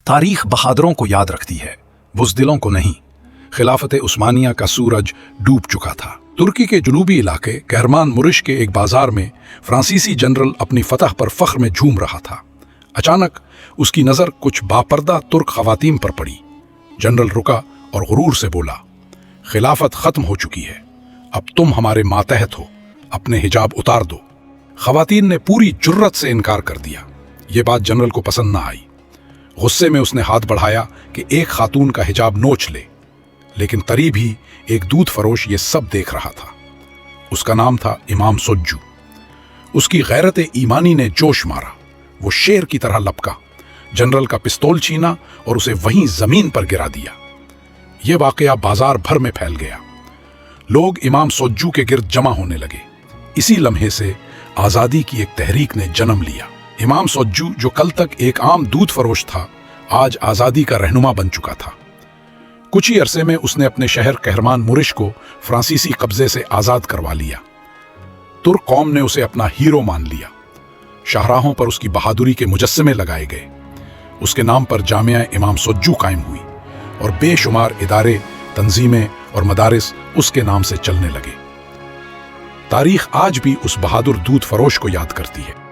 تاریخ بہادروں کو یاد رکھتی ہے، بزدلوں کو نہیں۔ خلافت عثمانیہ کا سورج ڈوب چکا تھا۔ ترکی کے جنوبی علاقے کہرمان مرش کے ایک بازار میں فرانسیسی جنرل اپنی فتح پر فخر میں جھوم رہا تھا۔ اچانک اس کی نظر کچھ باپردہ ترک خواتین پر پڑی۔ جنرل رکا اور غرور سے بولا، خلافت ختم ہو چکی ہے، اب تم ہمارے ماتحت ہو، اپنے حجاب اتار دو۔ خواتین نے پوری جرت سے انکار کر دیا۔ یہ بات جنرل کو پسند نہ آئی۔ غصے میں اس نے ہاتھ بڑھایا کہ ایک خاتون کا حجاب نوچ لے، لیکن قریب ہی ایک دودھ فروش یہ سب دیکھ رہا تھا۔ اس کا نام تھا امام سوجو۔ اس کی غیرت ایمانی نے جوش مارا۔ وہ شیر کی طرح لپکا، جنرل کا پستول چھینا اور اسے وہیں زمین پر گرا دیا۔ یہ واقعہ بازار بھر میں پھیل گیا۔ لوگ امام سوجو کے گرد جمع ہونے لگے۔ اسی لمحے سے آزادی کی ایک تحریک نے جنم لیا۔ امام سوجو، جو کل تک ایک عام دودھ فروش تھا، آج آزادی کا رہنما بن چکا تھا۔ کچھ ہی عرصے میں اس نے اپنے شہر کہرمان مرش کو فرانسیسی قبضے سے آزاد کروا لیا۔ ترک قوم نے اسے اپنا ہیرو مان لیا۔ شاہراہوں پر اس کی بہادری کے مجسمے لگائے گئے۔ اس کے نام پر جامعہ امام سوجو قائم ہوئی اور بے شمار ادارے، تنظیمیں اور مدارس اس کے نام سے چلنے لگے۔ تاریخ آج بھی اس بہادر دودھ فروش کو یاد کرتی ہے۔